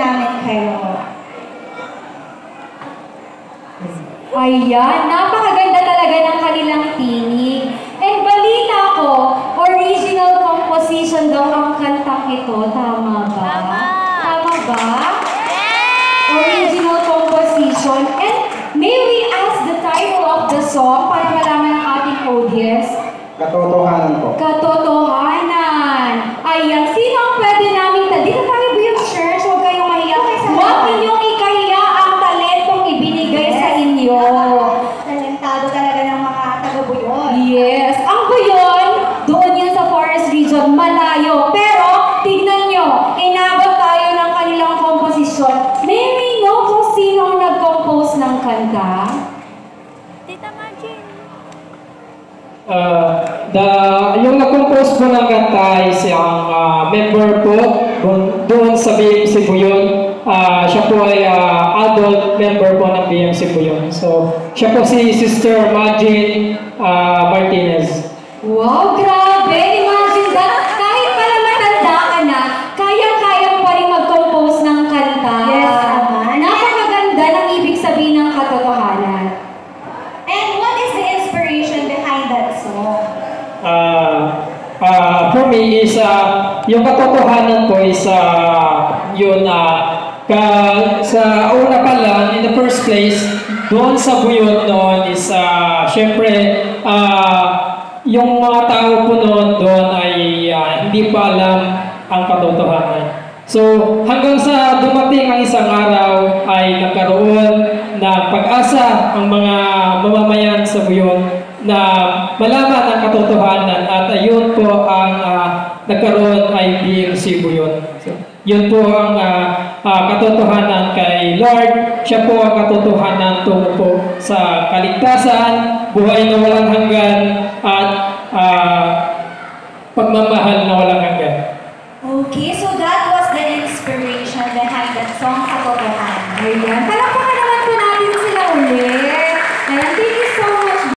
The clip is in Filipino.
namin kayo. Ayan, napakaganda talaga ng kanilang tinig. And balita ko, original composition daw ang kantang ito. Tama ba? Tama ba? Original composition. And may we ask the title of the song para malaman ng ating audience? Katotohanan po. Katotohanan. Ayan, sino ang pwede namin dito tayo Beyond Church, huwag kayong mahiya. Huwag ninyong ikahiya ang talentong ibinigay sa inyo. Talentado talaga ng mga taga-Buyon. Yes. Ang Buyon, doon yan sa Forest Region, malayo. Pero, tignan nyo, inabot tayo ng kanilang komposisyon. May we know kung sino ang nag-compose ng kanta? Tita Margin. Yung nag-compose po ng kanta is ang member po doon sa BMC Buyon. Siya po ay adult member po ng BMC Buyon. So, siya po si Sister Margin Martinez. Wow, grabe! Imagine that! Kahit pala matanda ka na, kayang-kaya pa rin mag-compose ng kanta. Yes, naman. Napakaganda ng ibig sabihin ng katotohanan. And what is the inspiration behind that song? For me is yung katotohanan po is yun sa una pa lang, in the first place, doon sa Buyon noon is syempre yung mga tao po noon doon ay hindi pa alam ang katotohanan. So hanggang sa dumating ang isang araw ay nagkaroon ng pag-asa ang mga mamamayan sa Buyon na malaman ang katotohanan at ayun po ang nagkaroon ay BMC Buyon. So, yun po ang katotohanan kay Lord. Siya po ang katotohanan tungo po sa kaligtasan, buhay na walang hanggan at pagmamahal na walang hanggan. Okay, so that was the inspiration behind that song, Katotohanan. Ayan.